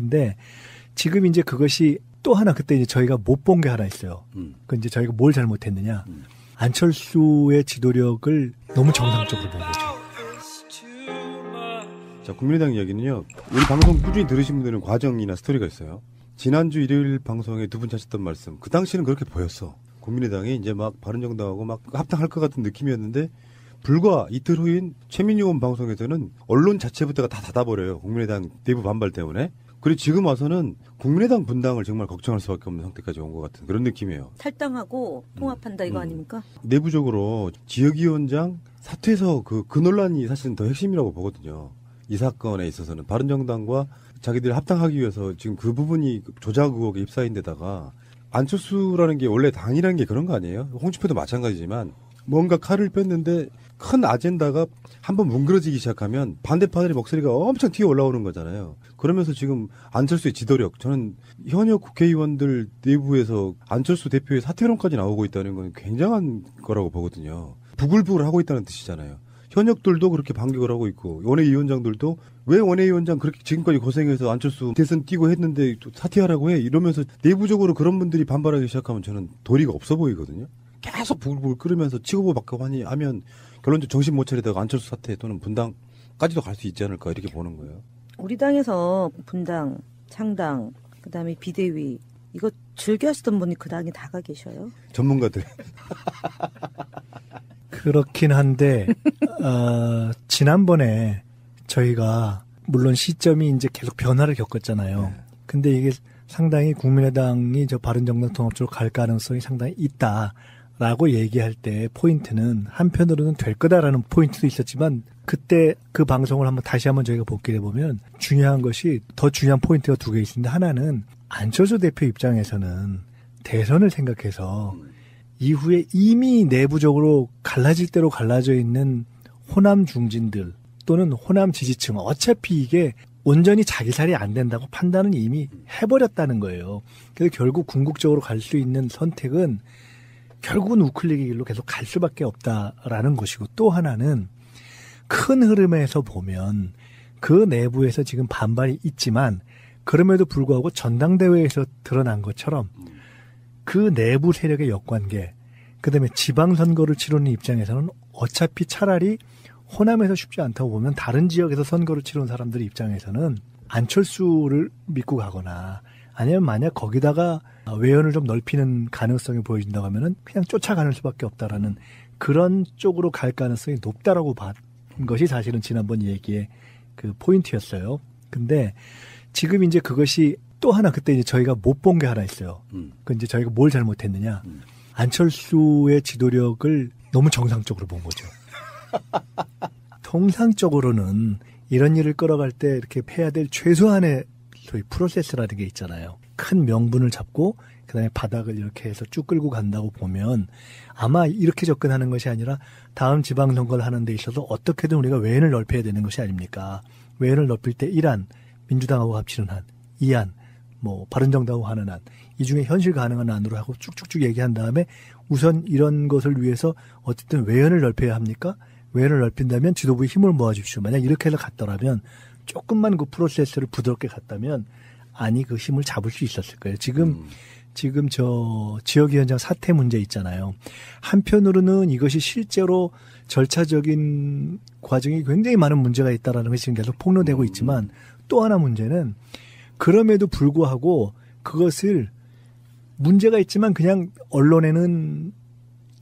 근데 지금 이제 그것이 또 하나 그때 이제 저희가 못 본 게 하나 있어요. 그 이제 저희가 뭘 잘못했느냐. 안철수의 지도력을 너무 정상적으로 본 거죠. 자, 국민의당 이야기는요. 우리 방송 꾸준히 들으신 분들은 과정이나 스토리가 있어요. 지난주 일요일 방송에 두 분 하셨던 말씀. 그 당시는 그렇게 보였어. 국민의당이 이제 막 바른정당하고 막 합당할 것 같은 느낌이었는데 불과 이틀 후인 최민희 의원 방송에서는 언론 자체부터가 다 닫아버려요. 국민의당 내부 반발 때문에. 그리고 지금 와서는 국민의당 분당을 정말 걱정할 수밖에 없는 상태까지 온 것 같은 그런 느낌이에요. 탈당하고 통합한다 이거 아닙니까? 내부적으로 지역위원장 사퇴에서 그 논란이 사실은 더 핵심이라고 보거든요. 이 사건에 있어서는 바른정당과 자기들 합당하기 위해서 지금 그 부분이 조작 의혹에 휩싸인 데다가 안철수라는 게 원래 당이라는 게 그런 거 아니에요? 홍준표도 마찬가지지만 뭔가 칼을 뺐는데 큰 아젠다가 한번 뭉그러지기 시작하면 반대파들의 목소리가 엄청 튀어 올라오는 거잖아요. 그러면서 지금 안철수의 지도력, 저는 현역 국회의원들 내부에서 안철수 대표의 사퇴론까지 나오고 있다는 건 굉장한 거라고 보거든요. 부글부글 하고 있다는 뜻이잖아요. 현역들도 그렇게 반격을 하고 있고 원외위원장들도 왜 원외위원장 그렇게 지금까지 고생해서 안철수 대선 뛰고 했는데 사퇴하라고 해 이러면서 내부적으로 그런 분들이 반발하기 시작하면 저는 도리가 없어 보이거든요. 계속 부글부글 끓으면서 치고보 받고 하면 결론적으로 정신 못 차리다가 안철수 사퇴 또는 분당까지도 갈 수 있지 않을까 이렇게 보는 거예요. 우리 당에서 분당, 창당, 그다음에 비대위 이거 즐겨 하시던 분이 그 당에 다가 계셔요? 전문가들. 그렇긴 한데 지난번에 저희가 물론 시점이 이제 계속 변화를 겪었잖아요. 네. 근데 이게 상당히 국민의당이 저 바른정당 통합 쪽으로 갈 가능성이 상당히 있다라고 얘기할 때 포인트는 한편으로는 될 거다라는 포인트도 있었지만 그때 그 방송을 다시 한번 저희가 복기해 보면 중요한 것이 더 중요한 포인트가 두 개 있는데 하나는 안철수 대표 입장에서는 대선을 생각해서 이후에 이미 내부적으로 갈라질 대로 갈라져 있는 호남 중진들 또는 호남 지지층 어차피 이게 온전히 자기 살이 안 된다고 판단은 이미 해버렸다는 거예요. 그래서 결국 궁극적으로 갈 수 있는 선택은 결국은 우클릭의 길로 계속 갈 수밖에 없다라는 것이고 또 하나는 큰 흐름에서 보면 그 내부에서 지금 반발이 있지만 그럼에도 불구하고 전당대회에서 드러난 것처럼 그 내부 세력의 역관계 그다음에 지방선거를 치르는 입장에서는 어차피 차라리 호남에서 쉽지 않다고 보면 다른 지역에서 선거를 치르는 사람들 입장에서는 안철수를 믿고 가거나 아니면 만약 거기다가 외연을 좀 넓히는 가능성이 보여진다고 하면은 그냥 쫓아가는 수밖에 없다라는 그런 쪽으로 갈 가능성이 높다라고 본 것이 사실은 지난번 얘기의 그 포인트였어요. 근데 지금 이제 그것이 또 하나 그때 이제 저희가 못 본 게 하나 있어요. 그 이제 저희가 뭘 잘못했느냐. 안철수의 지도력을 너무 정상적으로 본 거죠. 통상적으로는 이런 일을 끌어갈 때 이렇게 해야 될 최소한의 소위 프로세스라는 게 있잖아요. 큰 명분을 잡고 그다음에 바닥을 이렇게 해서 쭉 끌고 간다고 보면 아마 이렇게 접근하는 것이 아니라 다음 지방선거를 하는 데 있어서 어떻게든 우리가 외연을 넓혀야 되는 것이 아닙니까? 외연을 넓힐 때 1안, 민주당하고 합치는 안, 2안, 바른정당하고 하는 안, 이 중에 현실 가능한 안으로 하고 쭉쭉쭉 얘기한 다음에 우선 이런 것을 위해서 어쨌든 외연을 넓혀야 합니까? 외연을 넓힌다면 지도부에 힘을 모아주십시오. 만약 이렇게 해서 갔더라면 조금만 그 프로세스를 부드럽게 갔다면 아니 그 힘을 잡을 수 있었을 거예요. 지금 저 지역위원장 사퇴 문제 있잖아요. 한편으로는 이것이 실제로 절차적인 과정이 굉장히 많은 문제가 있다라는 것이 지금 계속 폭로되고 있지만 또 하나 문제는 그럼에도 불구하고 그것을 문제가 있지만 그냥 언론에는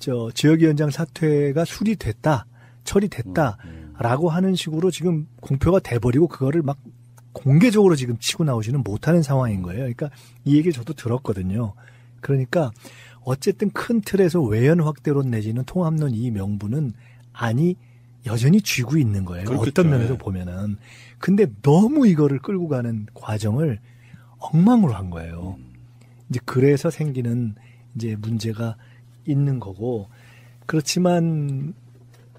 저 지역위원장 사퇴가 수리됐다, 처리됐다라고 하는 식으로 지금 공표가 돼버리고 그거를 막 공개적으로 지금 치고 나오지는 못하는 상황인 거예요. 그러니까 이 얘기를 저도 들었거든요. 그러니까 어쨌든 큰 틀에서 외연 확대론 내지는 통합론 이 명분은 여전히 쥐고 있는 거예요. 그렇겠죠. 어떤 면에서 보면은. 근데 너무 이거를 끌고 가는 과정을 엉망으로 한 거예요. 이제 그래서 생기는 이제 문제가 있는 거고 그렇지만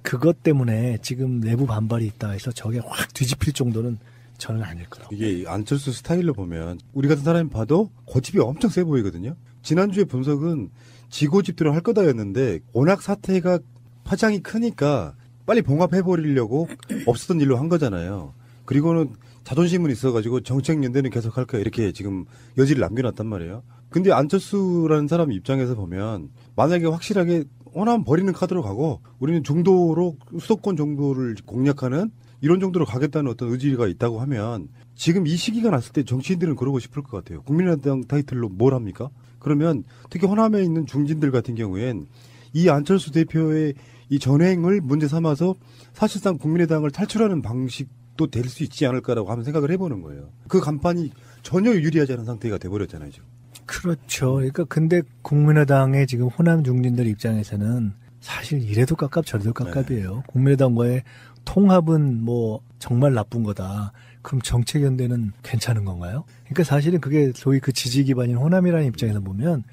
그것 때문에 지금 내부 반발이 있다 해서 저게 확 뒤집힐 정도는 저는 아닐 거라고. 이게 안철수 스타일로 보면 우리 같은 사람이 봐도 고집이 엄청 세 보이거든요. 지난주에 분석은 지고집대로 할 거다였는데 워낙 사태가 파장이 크니까 빨리 봉합해버리려고 없었던 일로 한 거잖아요. 그리고는 자존심은 있어가지고 정책연대는 계속 할 거야. 이렇게 지금 여지를 남겨놨단 말이에요. 근데 안철수라는 사람 입장에서 보면 만약에 확실하게 호남 버리는 카드로 가고 우리는 중도로 수도권 정도를 공략하는 이런 정도로 가겠다는 어떤 의지가 있다고 하면 지금 이 시기가 났을 때 정치인들은 그러고 싶을 것 같아요. 국민의당 타이틀로 뭘 합니까? 그러면 특히 호남에 있는 중진들 같은 경우엔 이 안철수 대표의 이 전횡을 문제 삼아서 사실상 국민의당을 탈출하는 방식도 될 수 있지 않을까라고 한번 생각을 해보는 거예요. 그 간판이 전혀 유리하지 않은 상태가 돼버렸잖아요, 지금. 그렇죠. 그러니까 근데 국민의당의 지금 호남 중진들 입장에서는 사실 이래도 깝깝 저래도 깝깝이에요. 네. 국민의당과의 통합은 뭐 정말 나쁜 거다. 그럼 정책연대는 괜찮은 건가요? 그러니까 사실은 그게 소위 그 지지 기반인 호남이라는 입장에서 보면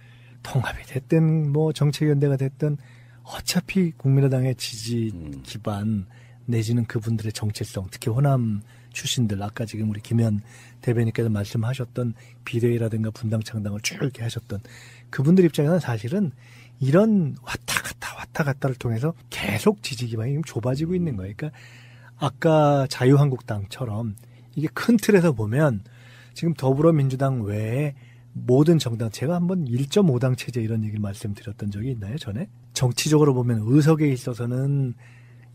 통합이 됐든 뭐 정책연대가 됐든 어차피 국민의당의 지지 기반 내지는 그분들의 정체성, 특히 호남 출신들, 아까 지금 우리 김현 대변인께서 말씀하셨던 비대위라든가 분당 창당을 쭉 이렇게 하셨던 그분들 입장에서는 사실은 이런 왔다 갔다를 통해서 계속 지지 기반이 좁아지고 있는 거예요. 그러니까 아까 자유한국당처럼 이게 큰 틀에서 보면 지금 더불어민주당 외에 모든 정당, 제가 한번 1.5당 체제 이런 얘기를 말씀드렸던 적이 있나요, 전에? 정치적으로 보면 의석에 있어서는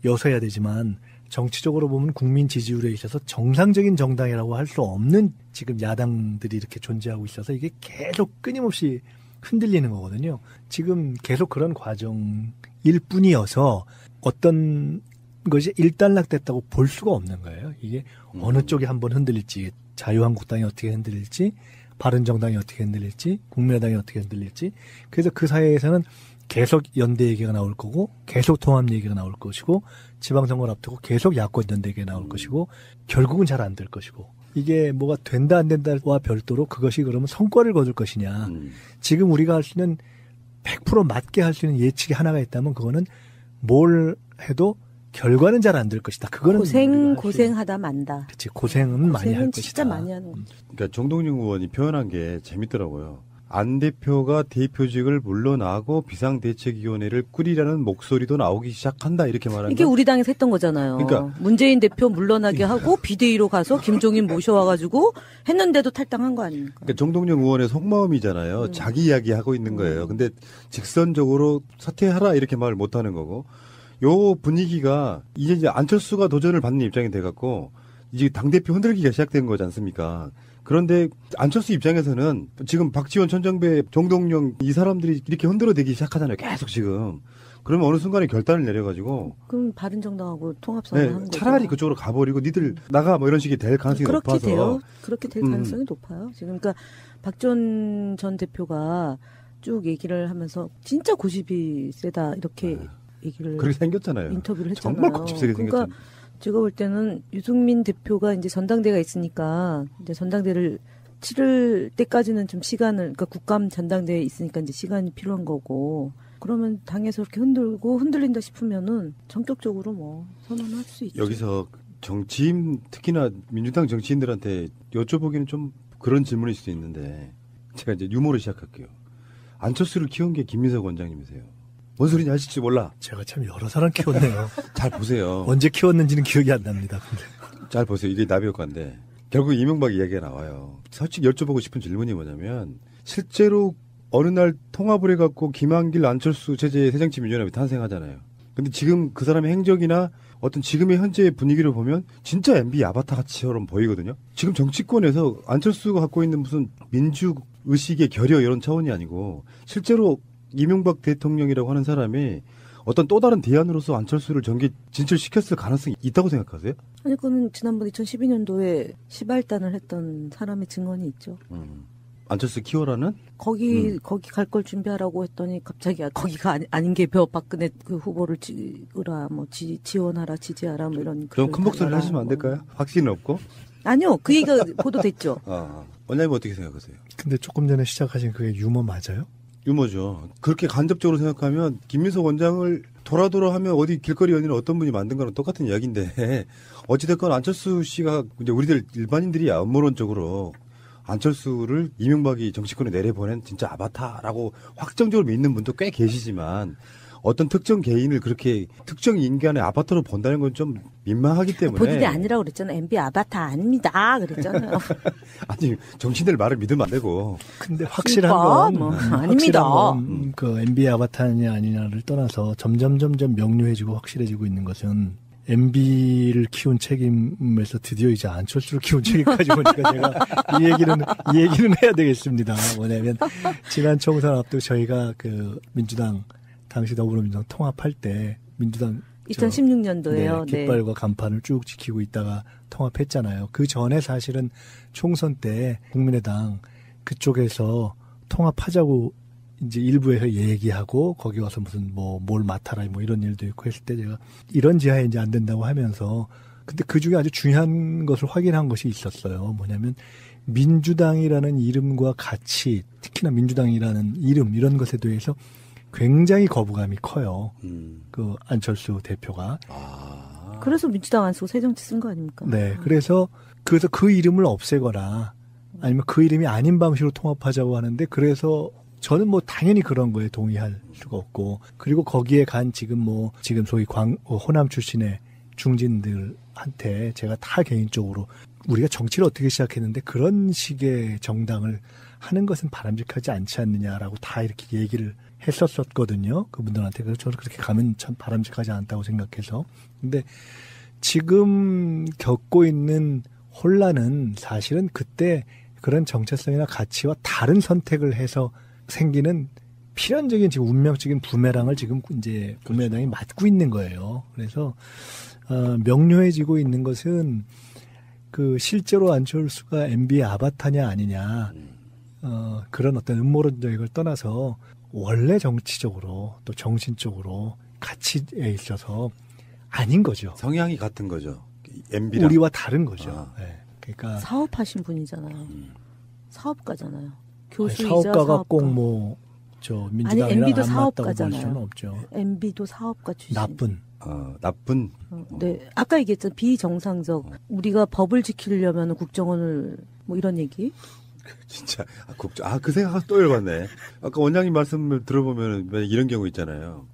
여서야 되지만 정치적으로 보면 국민 지지율에 있어서 정상적인 정당이라고 할 수 없는 지금 야당들이 이렇게 존재하고 있어서 이게 계속 끊임없이 흔들리는 거거든요. 지금 계속 그런 과정일 뿐이어서 어떤 것이 일단락됐다고 볼 수가 없는 거예요. 이게 어느 쪽이 한번 흔들릴지, 자유한국당이 어떻게 흔들릴지, 바른정당이 어떻게 흔들릴지, 국민의당이 어떻게 흔들릴지. 그래서 그 사이에서는 계속 연대 얘기가 나올 거고, 계속 통합 얘기가 나올 것이고, 지방선거를 앞두고 계속 야권 연대 얘기가 나올 것이고, 결국은 잘 안 될 것이고. 이게 뭐가 된다 안 된다와 별도로 그것이 그러면 성과를 거둘 것이냐. 지금 우리가 할 수 있는 100% 맞게 할 수 있는 예측이 하나가 있다면 그거는 뭘 해도 결과는 잘 안 될 것이다. 그거는 고생하다 만다. 그렇지. 고생은 많이 할 것이다. 진짜 많이 하는 거죠. 그러니까 정동영 의원이 표현한 게 재밌더라고요. 안 대표가 대표직을 물러나고 비상대책위원회를 꾸리라는 목소리도 나오기 시작한다 이렇게 말하는 이게 우리 당에서 했던 거잖아요. 그러니까 문재인 대표 물러나게 하고 비대위로 가서 김종인 모셔와가지고 했는데도 탈당한 거 아닙니까? 그러니까 정동영 의원의 속마음이잖아요. 자기 이야기하고 있는 거예요. 근데 직선적으로 사퇴하라 이렇게 말을 못하는 거고 요 분위기가 이제 안철수가 도전을 받는 입장이 돼갖고 이제 당대표 흔들기가 시작된 거지 않습니까? 그런데 안철수 입장에서는 지금 박지원, 천정배, 정동영 이 사람들이 이렇게 흔들어대기 시작하잖아요. 계속 지금. 그러면 어느 순간에 결단을 내려가지고. 그럼 바른정당하고 통합선을 하는 거죠. 차라리 그쪽으로 가버리고 니들 나가 뭐 이런 식이 될 가능성이 높아서. 그렇게 될 가능성이 높아요. 지금 그러니까 박지원 전 대표가 쭉 얘기를 하면서 진짜 고집이 세다 이렇게 얘기를. 그렇게 생겼잖아요. 인터뷰를 했잖아요. 정말 고집세게 그러니까 생겼잖아요. 제가 볼 때는 유승민 대표가 이제 전당대가 있으니까 이제 전당대를 치를 때까지는 좀 시간을, 그러니까 국감 전당대에 있으니까 이제 시간이 필요한 거고, 그러면 당에서 이렇게 흔들린다 싶으면은 전격적으로 뭐 선언할 수 있죠. 여기서 정치인, 특히나 민주당 정치인들한테 여쭤보기는 좀 그런 질문일 수도 있는데, 제가 이제 유머를 시작할게요. 안철수를 키운 게 김민석 원장님이세요. 뭔 소리인지 아실지 몰라. 제가 참 여러 사람 키웠네요. 잘 보세요. 언제 키웠는지는 기억이 안 납니다. 근데. 잘 보세요. 이게 나비효과인데 결국 이명박 이야기가 나와요. 솔직히 여쭤보고 싶은 질문이 뭐냐면 실제로 어느 날 통합을 해갖고 김한길 안철수 체제의 새정치민주연합이 탄생하잖아요. 근데 지금 그 사람의 행적이나 어떤 지금의 현재의 분위기를 보면 진짜 MB 아바타 같이처럼 보이거든요. 지금 정치권에서 안철수가 갖고 있는 무슨 민주의식의 결여 이런 차원이 아니고 실제로 이명박 대통령이라고 하는 사람이 어떤 또 다른 대안으로서 안철수를 정계 진출시켰을 가능성이 있다고 생각하세요? 아니, 그거는 지난번 2012년도에 시발단을 했던 사람의 증언이 있죠. 안철수 키워라는? 거기 갈 걸 준비하라고 했더니 갑자기 거기가 아닌 게 박근혜 그 후보를 찍으라, 뭐 지원하라, 지지하라, 뭐 이런. 그럼 큰 목소리를 하시면 안 될까요? 확신은 없고? 아니요, 그 얘기가 보도됐죠. 원장님 어떻게 생각하세요? 근데 조금 전에 시작하신 그게 유머 맞아요? 유머죠. 그렇게 간접적으로 생각하면 김민석 원장을 돌아 하면 어디 길거리 연인을 어떤 분이 만든 거랑 똑같은 이야기인데 어찌됐건 안철수 씨가 이제 우리들 일반인들이 음모론적으로 안철수를 이명박이 정치권에 내려보낸 진짜 아바타라고 확정적으로 믿는 분도 꽤 계시지만 어떤 특정 개인을 그렇게 특정 인간의 아바타로 본다는 건 좀 민망하기 때문에. 본인이 아니라고 그랬잖아요. MB 아바타 아닙니다. 그랬잖아요. 아니 정치인들 말을 믿으면 안 되고. 근데 확실한 건 뭐, 확실한 아닙니다. 건 그 MB 아바타냐 아니냐를 떠나서 점점 명료해지고 확실해지고 있는 것은 MB를 키운 책임에서 드디어 이제 안철수를 키운 책임까지 오니까 제가 이 얘기는 해야 되겠습니다. 뭐냐면 지난 총선 앞두고 저희가 그 민주당 당시 더불어민주당 통합할 때 민주당 2016년도에요. 네, 깃발과 간판을 쭉 지키고 있다가 통합했잖아요. 그 전에 사실은 총선 때 국민의당 그쪽에서 통합하자고 이제 일부에서 얘기하고 거기 와서 무슨 뭘 맡아라 뭐 이런 일도 있고 했을 때 제가 이런 지하에 이제 안 된다고 하면서 근데 그 중에 아주 중요한 것을 확인한 것이 있었어요. 뭐냐면 민주당이라는 이름과 가치, 특히나 민주당이라는 이름 이런 것에 대해서 굉장히 거부감이 커요. 그 안철수 대표가. 그래서 민주당 안 쓰고 새정치 쓴 거 아닙니까? 네. 그래서 그 이름을 없애거나 아니면 그 이름이 아닌 방식으로 통합하자고 하는데 그래서 저는 뭐 당연히 그런 거에 동의할 수가 없고 그리고 거기에 간 지금 소위 호남 출신의 중진들한테 제가 다 개인적으로 우리가 정치를 어떻게 시작했는데 그런 식의 정당을 하는 것은 바람직하지 않지 않느냐라고 다 이렇게 얘기를 했었거든요. 그분들한테. 그래서 저는 그렇게 가면 참 바람직하지 않다고 생각해서. 근데 지금 겪고 있는 혼란은 사실은 그때 그런 정체성이나 가치와 다른 선택을 해서 생기는 필연적인 지금 운명적인 부메랑을 지금 이제 국민의당이 맞고 있는 거예요. 그래서 명료해지고 있는 것은 그 실제로 안철수가 MB의 아바타냐 아니냐 그런 어떤 음모론적인 걸 떠나서 원래 정치적으로 또 정신적으로 가치에 있어서 아닌 거죠. 성향이 같은 거죠. MB랑. 우리와 다른 거죠. 네. 그러니까 사업하신 분이잖아요. 사업가잖아요. 교수이자 사업가가 사업가. 꼭 민주당이랑 MB도 안 맞다고 볼 사업가잖아요. 수는 없죠. MB도 사업가 출신. 나쁜. 네, 아까 얘기했잖아요. 비정상적. 우리가 법을 지키려면 국정원을 뭐 이런 얘기. 진짜 그 생각 또 열받네. 아까 원장님 말씀을 들어보면 이런 경우 있잖아요.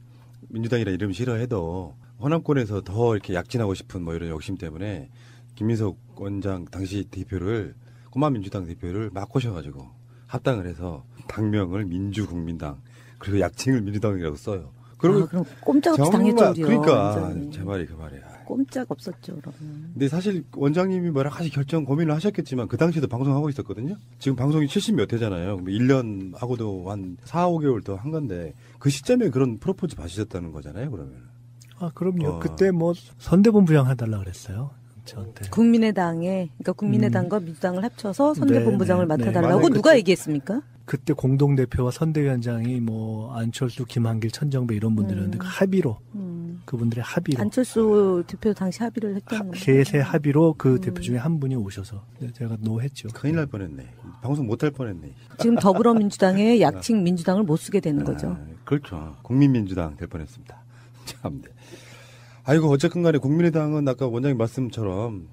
민주당이라 이름 싫어해도 호남권에서 더 이렇게 약진하고 싶은 뭐 이런 욕심 때문에 김민석 원장 당시 대표를 꼬마 민주당 대표를 막 꼬셔가지고 합당을 해서 당명을 민주국민당 그리고 약칭을 민주당이라고 써요. 그럼 꼼짝없이 당했죠, 우리요. 그러니까 완전히. 제 말이 그 말이야. 꼼짝 없었죠, 그러면. 근데 사실 원장님이 여러 가지 결정 고민을 하셨겠지만 그 당시에도 방송하고 있었거든요. 지금 방송이 70몇 회잖아요. 1년 하고도 한 4, 5개월 더 한 건데 그 시점에 그런 프로포즈 받으셨다는 거잖아요, 그러면. 그럼요. 그때 선대본부장 해달라 그랬어요. 저한테. 그러니까 국민의당과 민주당을 합쳐서 선대본부장을 맡아달라고 네. 누가 얘기했습니까? 그때 공동대표와 선대위원장이 안철수, 김한길, 천정배 이런 분들이었는데 그 합의로 그분들의 합의로 안철수 대표 당시 합의를 했다는 거예요. 셋의 합의로 그 대표 중에 한 분이 오셔서 제가 노했죠. 큰일 날 뻔했네. 방송 못할 뻔했네. 지금 더불어민주당의 약칭 민주당을 못 쓰게 되는 거죠. 그렇죠. 국민민주당 될 뻔했습니다. 참. 아이고 어쨌든 간에 국민의당은 아까 원장님 말씀처럼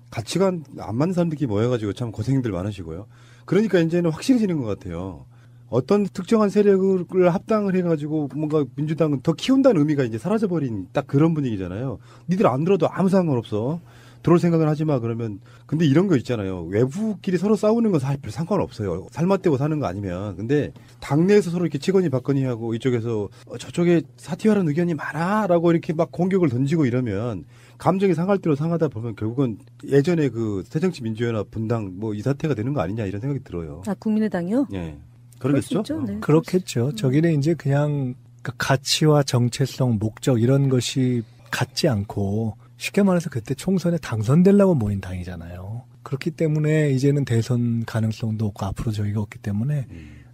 가치관 안 맞는 사람들끼리 모여가지고 참 고생들 많으시고요. 그러니까 이제는 확실해지는 것 같아요. 어떤 특정한 세력을 합당을 해가지고 뭔가 민주당은 더 키운다는 의미가 이제 사라져버린 딱 그런 분위기잖아요. 니들 안 들어도 아무 상관없어. 들어올 생각은 하지 마 그러면. 근데 이런 거 있잖아요. 외부끼리 서로 싸우는 건 사실 별 상관없어요. 살맛대고 사는 거 아니면. 근데 당내에서 서로 이렇게 치거니 받거니 하고 이쪽에서 저쪽에 사퇴하라는 의견이 많아라고 이렇게 막 공격을 던지고 이러면 감정이 상할 대로 상하다 보면 결국은 예전에 그 새정치민주연합 분당 이 사태가 되는 거 아니냐 이런 생각이 들어요. 국민의당이요? 예. 그러겠죠? 네. 그렇겠죠. 저기는 이제 그냥 가치와 정체성, 목적 이런 것이 같지 않고 쉽게 말해서 그때 총선에 당선되려고 모인 당이잖아요. 그렇기 때문에 이제는 대선 가능성도 없고 앞으로 저희가 없기 때문에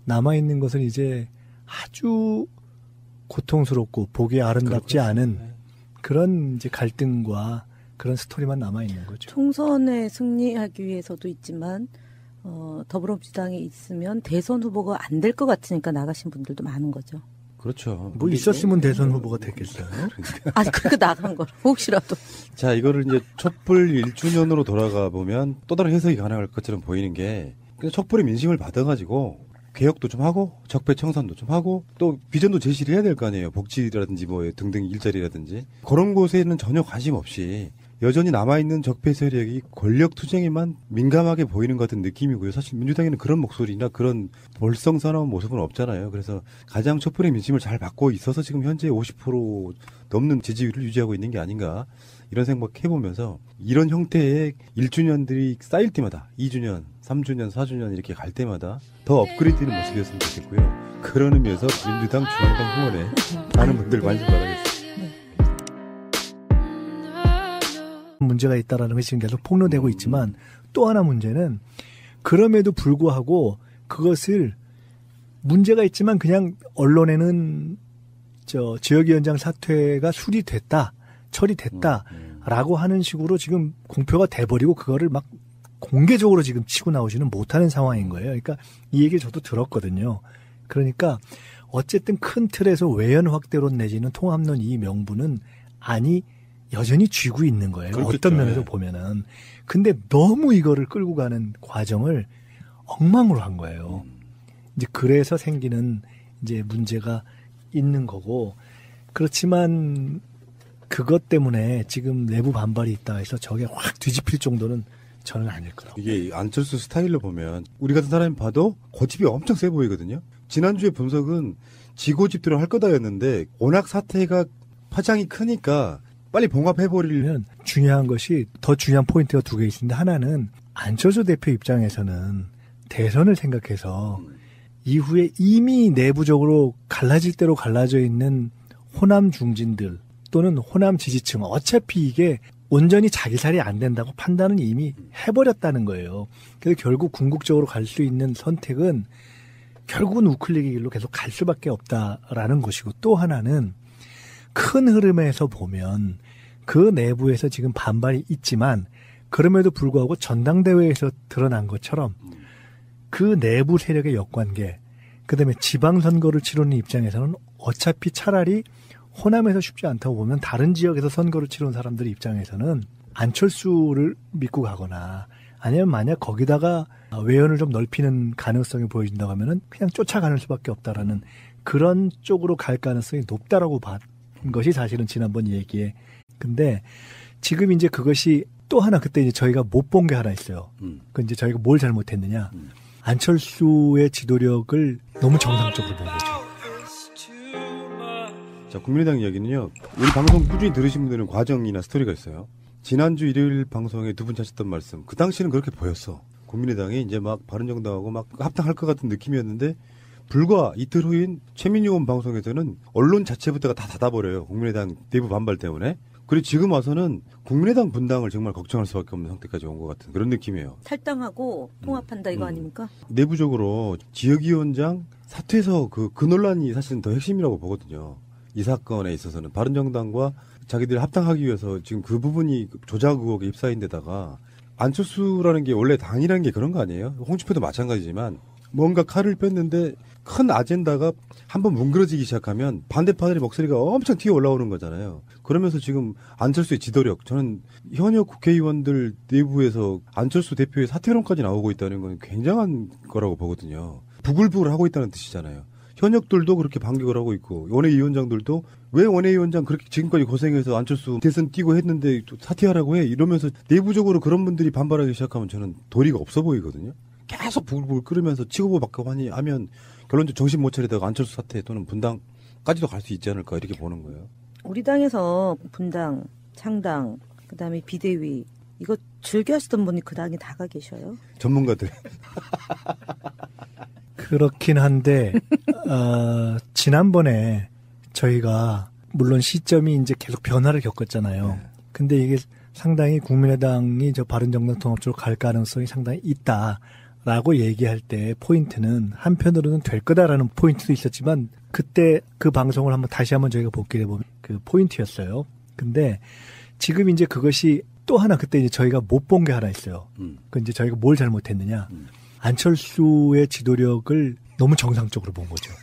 남아있는 것은 이제 아주 고통스럽고 보기 아름답지 않은 그런 이제 갈등과 그런 스토리만 남아있는 거죠. 총선에 승리하기 위해서도 있지만 더불어민주당에 있으면 대선 후보가 안 될 것 같으니까 나가신 분들도 많은 거죠. 그렇죠. 있었으면 대선 후보가 됐겠어요. 그러니까 나간 거로 혹시라도. 자, 이거를 이제 촛불 1주년으로 돌아가 보면 또 다른 해석이 가능할 것처럼 보이는 게 촛불의 민심을 받아가지고 개혁도 좀 하고 적폐 청산도 좀 하고 또 비전도 제시를 해야 될 거 아니에요. 복지라든지 뭐 등등 일자리라든지 그런 곳에는 전혀 관심 없이 여전히 남아있는 적폐 세력이 권력 투쟁에만 민감하게 보이는 것 같은 느낌이고요. 사실 민주당에는 그런 목소리나 그런 볼썽사나운 모습은 없잖아요. 그래서 가장 촛불의 민심을 잘 받고 있어서 지금 현재 50% 넘는 지지율을 유지하고 있는 게 아닌가 이런 생각해보면서 이런 형태의 1주년들이 쌓일 때마다 2주년, 3주년, 4주년 이렇게 갈 때마다 더 업그레이드되는 모습이었으면 좋겠고요. 그런 의미에서 민주당 중앙당 후원에 많은 분들 관심 바라겠습니다. 문제가 있다라는 것이 지금 계속 폭로되고 있지만 또 하나 문제는 그럼에도 불구하고 그것을 문제가 있지만 그냥 언론에는 지역위원장 사퇴가 수리됐다, 처리됐다라고 하는 식으로 지금 공표가 돼버리고 그거를 막 공개적으로 지금 치고 나오지는 못하는 상황인 거예요. 그러니까 이 얘기를 저도 들었거든요. 그러니까 어쨌든 큰 틀에서 외연 확대론 내지는 통합론 이 명분은 여전히 쥐고 있는 거예요. 그렇겠죠. 어떤 면에서 보면은. 근데 너무 이거를 끌고 가는 과정을 엉망으로 한 거예요. 이제 그래서 생기는 이제 문제가 있는 거고. 그렇지만 그것 때문에 지금 내부 반발이 있다 해서 저게 확 뒤집힐 정도는 저는 아닐 거라고. 이게 안철수 스타일로 보면 우리 같은 사람이 봐도 고집이 엄청 세 보이거든요. 지난주에 분석은 지고집대로 할 거다였는데 워낙 사태가 파장이 크니까 빨리 봉합해버리려면 중요한 것이 더 중요한 포인트가 두 개 있는데 하나는 안철수 대표 입장에서는 대선을 생각해서 이후에 이미 내부적으로 갈라질 대로 갈라져 있는 호남 중진들 또는 호남 지지층 어차피 이게 온전히 자기 살이 안 된다고 판단은 이미 해버렸다는 거예요. 그래서 결국 궁극적으로 갈 수 있는 선택은 결국은 우클릭의 길로 계속 갈 수밖에 없다라는 것이고 또 하나는 큰 흐름에서 보면 그 내부에서 지금 반발이 있지만 그럼에도 불구하고 전당대회에서 드러난 것처럼 그 내부 세력의 역관계 그다음에 지방선거를 치르는 입장에서는 어차피 차라리 호남에서 쉽지 않다고 보면 다른 지역에서 선거를 치르는 사람들 입장에서는 안철수를 믿고 가거나 아니면 만약 거기다가 외연을 좀 넓히는 가능성이 보여진다고 하면은 그냥 쫓아가는 수밖에 없다라는 그런 쪽으로 갈 가능성이 높다라고 봐. 것이 사실은 지난번 얘기에. 근데 지금 이제 그것이 또 하나 그때 이제 저희가 못 본 게 하나 있어요. 그 이제 저희가 뭘 잘못했느냐. 안철수의 지도력을 너무 정상적으로 본 거죠. 자, 국민의당 이야기는요. 우리 방송 꾸준히 들으신 분들은 과정이나 스토리가 있어요. 지난주 일요일 방송에 두 분 하셨던 말씀. 그 당시는 그렇게 보였어. 국민의당이 이제 막 바른정당하고 막 합당할 것 같은 느낌이었는데 불과 이틀 후인 최민희 의원 방송에서는 언론 자체부터가 다 닫아버려요. 국민의당 내부 반발 때문에. 그리고 지금 와서는 국민의당 분당을 정말 걱정할 수밖에 없는 상태까지 온 것 같은 그런 느낌이에요. 탈당하고 통합한다 이거 아닙니까? 내부적으로 지역위원장 사퇴에서 그 논란이 사실은 더 핵심이라고 보거든요. 이 사건에 있어서는 바른정당과 자기들 합당하기 위해서 지금 그 부분이 조작 의혹에 휩싸인 데다가 안철수라는 게 원래 당이라는 게 그런 거 아니에요? 홍준표도 마찬가지지만 뭔가 칼을 뺐는데 큰 아젠다가 한번 뭉그러지기 시작하면 반대파들의 목소리가 엄청 튀어 올라오는 거잖아요. 그러면서 지금 안철수의 지도력, 저는 현역 국회의원들 내부에서 안철수 대표의 사퇴론까지 나오고 있다는 건 굉장한 거라고 보거든요. 부글부글 하고 있다는 뜻이잖아요. 현역들도 그렇게 반격을 하고 있고 원외위원장들도 왜 원외위원장 그렇게 지금까지 고생해서 안철수 대선 뛰고 했는데 사퇴하라고 해 이러면서 내부적으로 그런 분들이 반발하기 시작하면 저는 도리가 없어 보이거든요. 계속 부글부글 끓으면서 치고보 받고 하면 결론적으로 정신 못 차리다가 안철수 사퇴 또는 분당까지도 갈 수 있지 않을까 이렇게 보는 거예요. 우리 당에서 분당, 창당, 그다음에 비대위 이거 즐겨 하시던 분이 그 당에 다가 계셔요? 전문가들. 그렇긴 한데 지난번에 저희가 물론 시점이 이제 계속 변화를 겪었잖아요. 네. 근데 이게 상당히 국민의당이 저 바른정당 통합 쪽으로 갈 가능성이 상당히 있다라고 얘기할 때 포인트는 한편으로는 될 거다라는 포인트도 있었지만 그때 그 방송을 다시 한번 저희가 복기를 해보면 그 포인트였어요. 근데 지금 이제 그것이 또 하나 그때 이제 저희가 못 본 게 하나 있어요. 그 이제 저희가 뭘 잘못했느냐. 안철수의 지도력을 너무 정상적으로 본 거죠.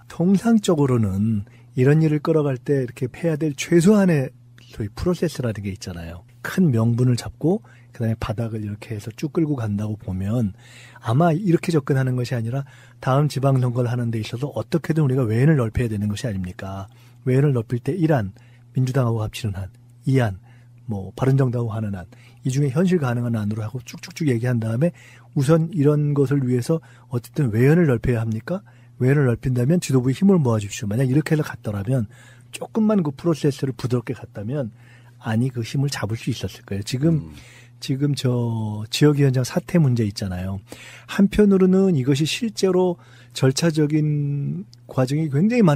통상적으로는 이런 일을 끌어갈 때 이렇게 해야 될 최소한의 소위 프로세스라는 게 있잖아요. 큰 명분을 잡고 그다음에 바닥을 이렇게 해서 쭉 끌고 간다고 보면 아마 이렇게 접근하는 것이 아니라 다음 지방선거를 하는 데 있어서 어떻게든 우리가 외연을 넓혀야 되는 것이 아닙니까? 외연을 넓힐 때 1안, 민주당하고 합치는 안, 2안, 뭐 바른정당하고 하는 안, 이 중에 현실 가능한 안으로 하고 쭉쭉쭉 얘기한 다음에 우선 이런 것을 위해서 어쨌든 외연을 넓혀야 합니까? 외연을 넓힌다면 지도부에 힘을 모아주십시오. 만약 이렇게 해서 갔더라면 조금만 그 프로세스를 부드럽게 갔다면 아니 그 힘을 잡을 수 있었을 거예요. 지금 저 지역위원장 사퇴 문제 있잖아요. 한편으로는 이것이 실제로 절차적인 과정이 굉장히 많은